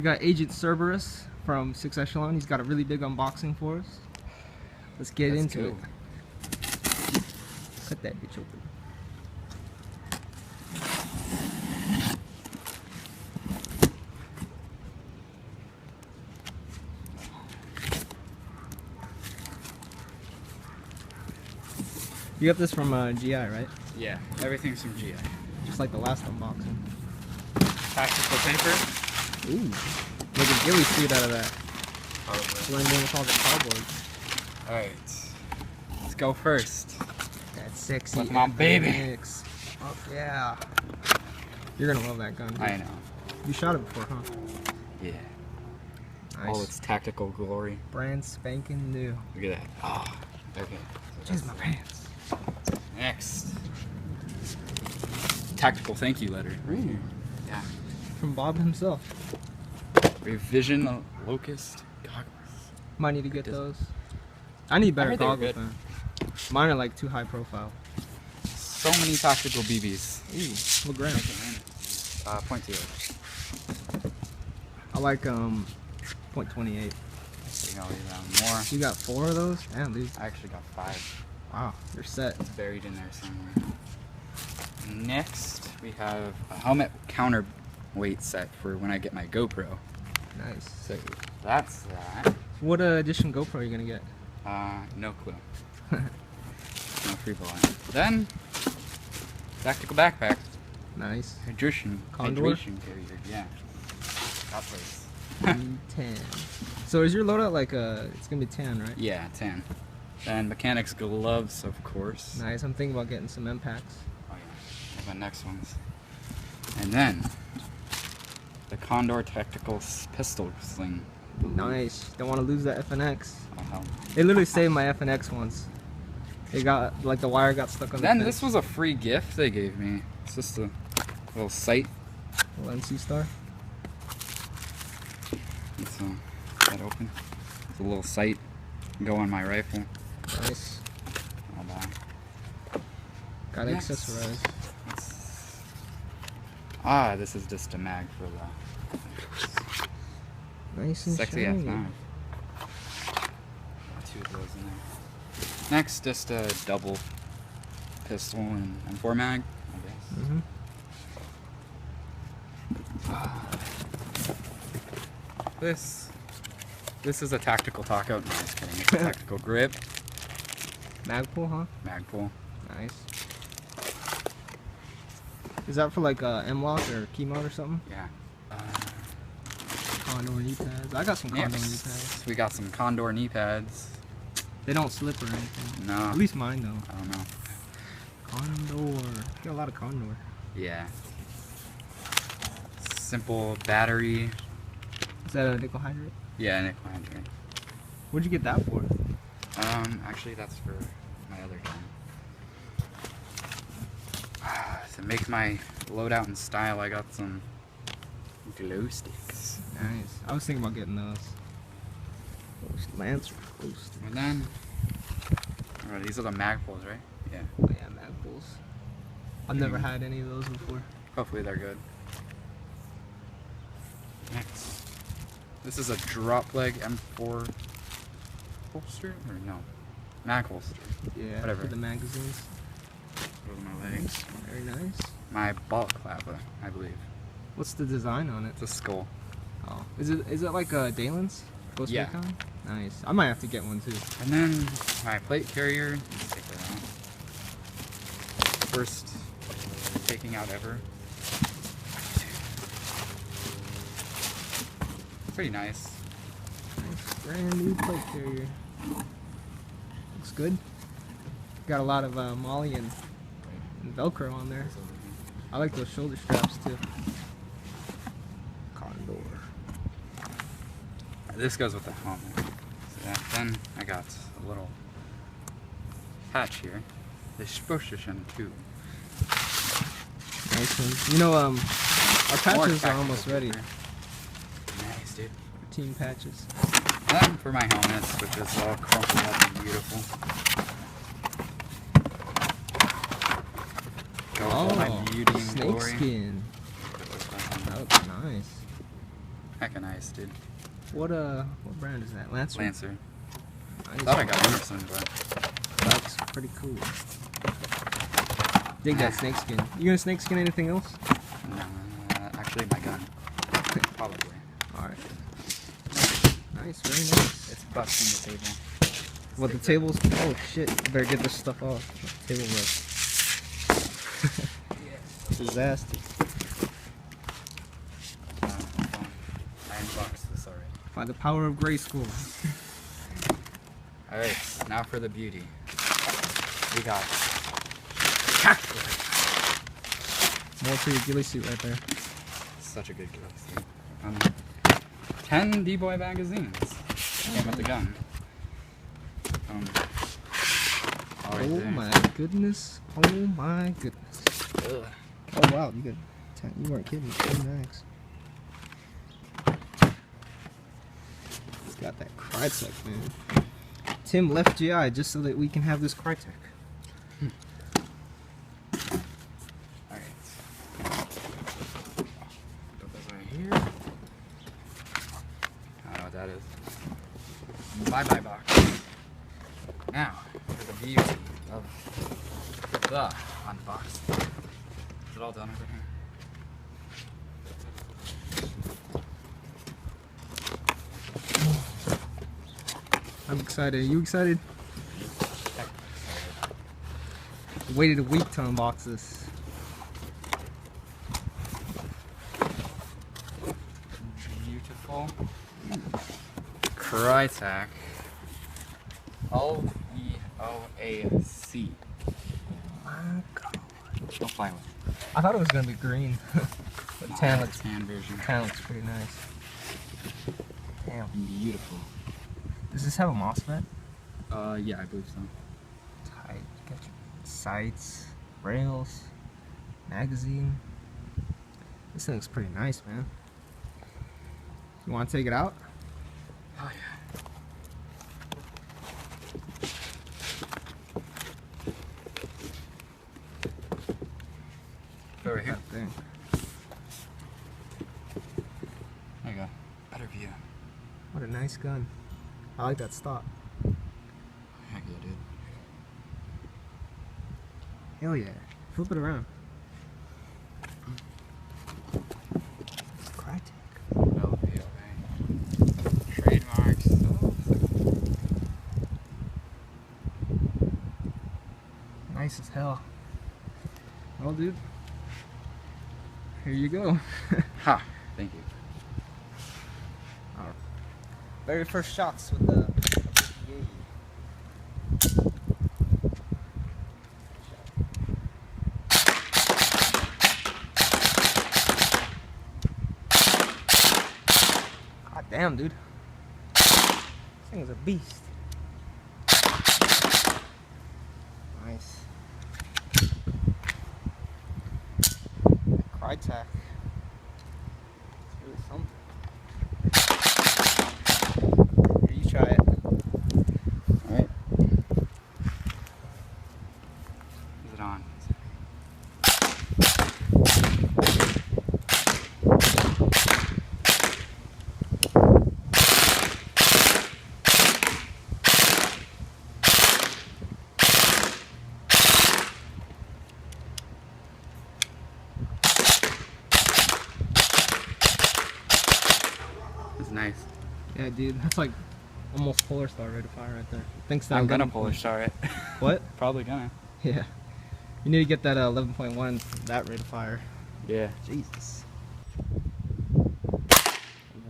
We got Agent Cerberus from 6 Echelon. He's got a really big unboxing for us. Let's get into it. Cut that bitch open. You got this from GI, right? Yeah, everything's from GI. Just like the last unboxing. Tactical paper. Ooh, make a ghillie suit out of that. Probably. Blend in with all the cardboard. Alright, let's go first. That sexy With my baby. mix. Oh yeah. You're gonna love that gun, dude. I know. You shot it before, huh? Yeah. Nice. All its tactical glory. Brand spanking new. Look at that. Oh, okay. Jeez, my pants. Next. Tactical thank you letter. Ooh. Yeah. From Bob himself. Revision Locust goggles. Might need to get those. I need better I heard they were goggles, good. man. Mine are like too high profile. So many tactical BBs. Ooh, what grams? .20. I like .28. So you gotta leave out more. You got 4 of those? Damn, dude. I actually got 5. Wow, you're set. It's buried in there somewhere. Next, we have a helmet counterweight set for when I get my GoPro. Nice. So that's that. What edition GoPro are you gonna get? No clue. No free ball. Then, tactical backpack. Nice. Hydration Condor? carrier. Yeah. That place. 10. So is your loadout like it's gonna be 10, right? Yeah, 10. And mechanics gloves, of course. Nice. I'm thinking about getting some M-packs. Oh yeah, the next ones. And then the Condor Tactical Pistol Sling. Nice. Don't want to lose that FNX. Oh, hell. It literally saved my FNX once. It got like the wire got stuck on. Then the this was a free gift they gave me. It's just a little sight. little NC Star. It's that open. It's a little sight. Go on my rifle. Nice. I'll buy. Got to Next. accessorize. This is just a mag for the Nice and sexy ass shiny. mag. 2 of those in there. Next, just a double pistol and M4 mag, I guess. This is a tactical talkout. No, just kidding. It's a tactical grip. Magpul, huh? Magpul. Nice. Is that for like M-lock or key mode or something? Yeah. Condor knee pads. I got some Condor knee pads. Yes. We got some Condor knee pads. They don't slip or anything. No. At least mine don't. I don't know. Condor. Got a lot of Condor. Yeah. Simple battery. Is that a nickel hydrate? Yeah, nickel hydrate. What'd you get that for? Actually that's for my other gun. To make my loadout in style, I got some glow sticks. Nice. I was thinking about getting those. Those Lancer glow sticks. And then, these are the Magpuls, right? Yeah. Oh yeah, Magpuls. I've never had any of those before. Hopefully they're good. Next, this is a drop leg M4 holster, or no, mag holster. Yeah, Whatever. for the magazines. Those are my legs. Very nice. My balaclava, I believe. What's the design on it? It's a skull. Oh, is it like a Dalen's? Ghost Yeah. Recon? Nice. I might have to get one too. And then my plate carrier. Let's take that out. First taking out ever. Pretty nice. Nice, brand new plate carrier. Looks good. Got a lot of Molly and Velcro on there. I like those shoulder straps too. Condor. This goes with the helmet. So then I got a little patch here. The Sposhischen too. Nice one. You know, our patches are almost ready. Nice, dude. Team patches. And then for my helmets, which is all crumpled up and beautiful. Go with all my beauty and glory. snakeskin. That looks nice. Hecka nice, dude. What brand is that? Lancer? Lancer. Nice. Thought I got Emerson, but That's pretty cool. Dig that snakeskin. You gonna snakeskin anything else? no, actually my gun. Probably. Alright. Nice, very nice. It's busting the table. What, the tables? Oh shit, you better get this stuff off. Table rust. Disaster. I unboxed this already. By the power of gray school. Alright, now for the beauty. We got More for your ghillie suit right there. such a good ghillie suit. 10 D-Boy magazines. Came with the gun. Oh my goodness. Oh my goodness. Ugh. Oh wow, you got 10. You weren't kidding. 10 max. It's got that Krytac, man. Tim left GI just so that we can have this Krytac. Alright. Put this right here. I don't know what that is. Bye-bye box. Now, for the beauty of the unboxing. Is it all done over here? I'm excited. Are you excited? Waited a week to unbox this. Beautiful. Krytac LVOA. My God. Don't fly with it. I thought it was gonna be green. But tan looks version. pretty nice. Damn. Beautiful. Does this have a MOSFET? Yeah, I believe so. Tight. Got your sights, rails, magazine. This thing looks pretty nice, man. You want to take it out? Oh yeah. Over here. That thing. There you go. Better view. What a nice gun. I like that stock. Heck yeah, dude. Hell yeah. Flip it around. Krytac. LVOA. Trademarks. Nice as hell. Well, dude. Here you go. Ha! Thank you. Our very first shots with the God damn, dude. This thing is a beast. Nice. Krytac. It's really something. Here, you try it. Alright. Is it on? It's nice. Yeah, dude. That's like almost polar star rate of fire right there. Thanks to I'm that gonna 11 Polish star it. What? Probably gonna. Yeah. You need to get that 11.1 that rate of fire. Yeah. Jesus.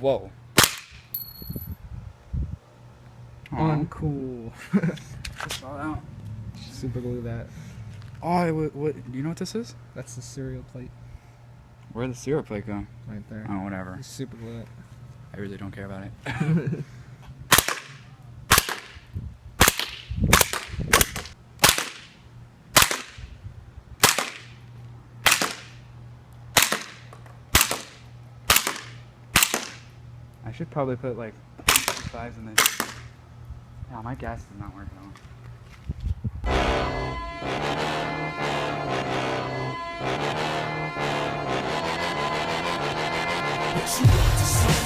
Whoa. Uncool. Just fall out. Super glue that. Oh, what? Do you know what this is? That's the cereal plate Where'd the syrup plate go? right there. Oh, whatever. Just super glue it. I really don't care about it. I should probably put like 5s in this. Yeah, my gas is not working on. What you got to say?